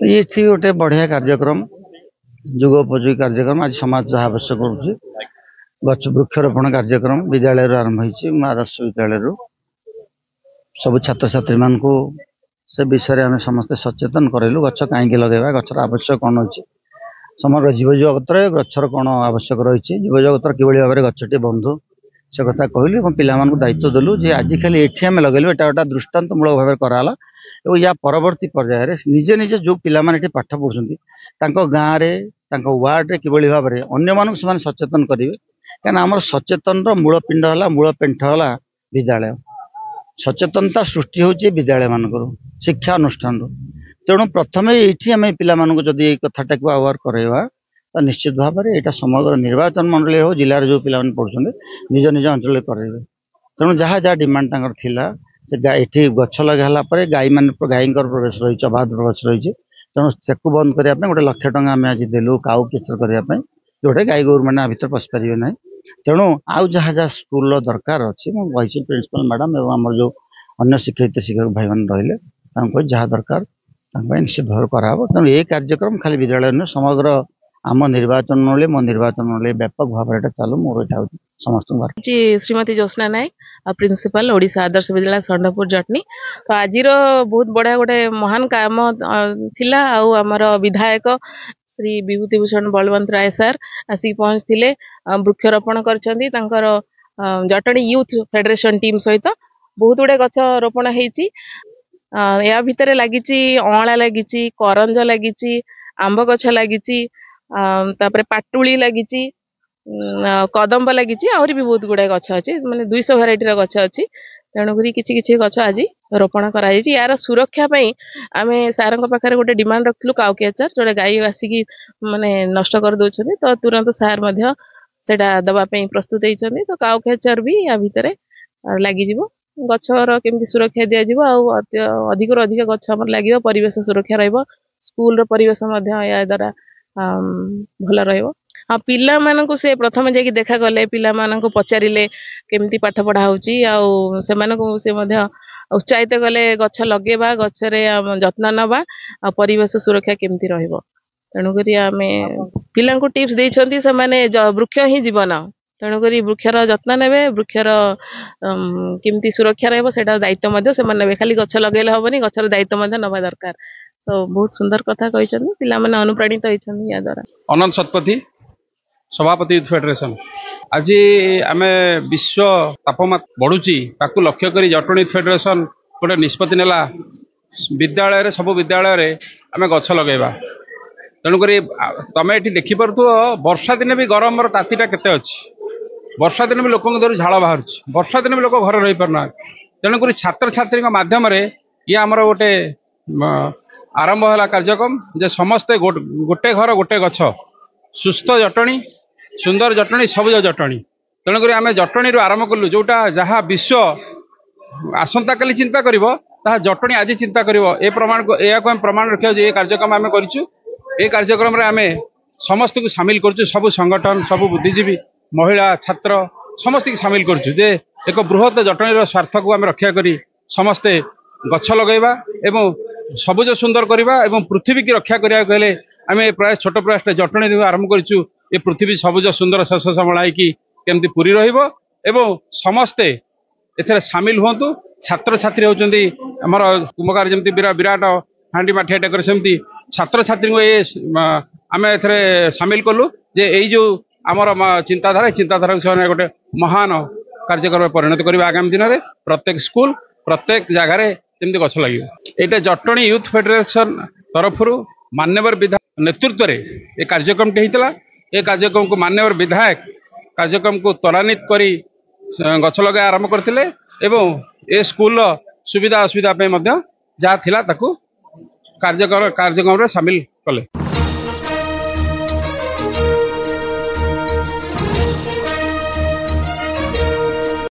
ये गोटे बढ़िया कार्यक्रम जुगोपयोगी कार्यक्रम आज समाज जहाँ आवश्यक करुच्ची गच वृक्षरोपण कार्यक्रम विद्यालय आरंभ हो आदर्श विद्यालय सब छात्र छात्री मान से विषय आम समस्ते सचेतन करलु गच कहीं लगे गचर आवश्यक कौन अच्छी समग्र जीव जगत गचर कौन आवश्यक रही जीव जगत कि भाव में गचटी बंधु से कथा कहलु पिला दायित्व देलु जे आज खाली ये आम लगेलु एटा गोटे दृष्टान्तमूलक भाव कराला और या परवर्ती पर्यायर निजे निजे जो पिला माने पाठ पढ़ुं गाँव में वार्ड कि भाव में अन्य मानक से सचेतन करेंगे क्या आम सचेतन मूलपिंड है मूलपेंठ है विद्यालय सचेतनता सृष्टि होची विद्यालय मानकर शिक्षा अनुष्ठान तेणु प्रथम ये आम पिला जदि कथाटा को अवेयर करवा तो निश्चित भाव में यहाँ समग्र निर्वाचन मंडली हो जिलार जो पिला पढ़ुं निज निज अंचल करेंगे तेणु जहाँ जहाँ डिमांड थिला से ये गछ लगाला गाई मान गाई प्रवेश रही अबाध प्रवेश रही तेणु से बंद करने गोटे लक्ष टंका आम आज देलु काउ किचर करने जोटे गाई गोरु मैंने भितर पशि पारे ना तेणु आउ जहाँ जहाँ स्कूल दरकार अच्छी मुझे प्रिंसिपल मैडम और आम जो अन्य शिक्षक शिक्षक भाई मैंने रही जहाँ दरकार निश्चित भाव कराव तेणु ये कार्यक्रम खाली विद्यालय नुहे समग्र आम निर्वाचन मो निर्वाचन व्यापक भाव में चालू मोर यहाँ समस्त श्रीमती ज्योत्ना नायक प्रिंसिपल ओडिशा आदर्श विद्यालय षण्ढपुर जटनी तो आज बहुत बढ़िया गोटे महान काम थिला आमर विधायक श्री विभूतिभूषण बलवंत राय सर आसिक पहुँचते वृक्षरोपण कर जटनी यूथ फेडरेशन टीम सहित बहुत गुड़े गछ रोपण होती या भितर लगी अँला लगी करंज लगी आंब गछ लगी पाटुली लगी कदम्ब लगी आहरी भी बहुत गुड़ाए गछ अच्छी माने 200 भेराइटर गछ अच्छी तेणुक किसी किसी गछ आज रोपण कर यार सुरक्षा आम सार पाखे गोटे डिमांड रखिलु काउकेचर जोड़े गाई आसिकी माने नष्ट कर दौरान तो तुरंत सार सेटा दवाई प्रस्तुत होती तो काउकेचर भी या भितर लगी गचर केमती सुरक्षा दिज्व अधिक अधिक गछ लगे परिवेश सुरक्षा स्कूल परिवेश या द्वारा भल हाँ पिला मानकु से प्रथम जाकि देखा गले पिला मानकु पचारिले केमती पाठ पढ़ा होची से उत्साहित गले गछ लगेबा गछरे जत्न नबा परिवेश सुरक्षा केमती रहिबो तेणुक आम पिला टिप्स देइछंती से माने वृक्ष ही जीवन तेणुक वृक्षर जत्न नेबे वृक्षर केमती सुरक्षा रहिबो सेटा दायित्व मध्य से माने खाली गछ लगेले हबनी गछर दायित्व मध्य नबा दरकार तो बहुत सुंदर कथा कहिछंती पिला माने अनुप्राणित होइछंती या द्वारा अनंत शतपथी सभापति यूथ फेडरेशन आज आम विश्व तापमात्रा बढ़ुची ताकू लक्ष्य करी जटनी यूथ फेडरेशन गोटे निष्पत्ति नेला विद्यालय सब विद्यालय आम गछ लगेबा तेणुक तुम ये देखिपुथ वर्षा दिन भी गरम तातीटा केते अच्छी वर्षा दिन भी लोक झाड़ बाहर वर्षा दिन भी लोक घर रही पारना तेणुक छात्र छात्री माध्यम ये आमर गोटे आरंभ है कार्यक्रम जे समस्ते गोटे घर गोटे गछ सुस्थ जटनी सुंदर जटनी सबुज जटनी तेणुक आम जटनी आरंभ कलु जोटा जहाँ विश्व आसंता काली चिंता करिवो ताहा जटनी आज चिंता करिवो ए प्रमाण को या को प्रमाण रखियो जे कार्यक्रम आम करिछु ए कार्यक्रम रे आमे समस्त को शामिल करछु सब संगठन सब बुद्धिजीवी महिला छात्र समस्त को शामिल करछु जे एक बृहत जटनी स्वार्थ को आम रक्षा करी समस्ते गछ लगेबा एवं सबुज सुंदर करवा एवं पृथ्वी की रक्षा करिया कहले आमे प्रयास छोट प्रयास जटनी आरंभ करिछु ए पृथ्वी सबुज सुंदर शस्य श्यामला की केमती पूरी रहिबो एवं समस्ते एथरे शामिल हुंतु छात्र छात्री होचंदी हमर कुंभकार जेमती विराट हांडी माठियाटा कर सेमती छात्र छात्री को ए आमे एथरे शामिल कलु जे एई जो हमर चिंताधारा से गोटे महान कार्यक्रम परिणत करबा आगामी दिन में प्रत्येक स्कूल प्रत्येक जगह जेमती गछ लगे एटा जटनी यूथ फेडरेशन तरफ मान्यवर विधायक नेतृत्व रे ए कार्यक्रम होता ए कार्यक्रम को मान्यवर विधायक कार्यक्रम को त्वरान्वित करी गछ लगा आरंभ करथिले एवं ए स्कूल सुविधा असुविधा पे मध्य जहाँ थिला ताकू कार्यक्रम रे शामिल कले।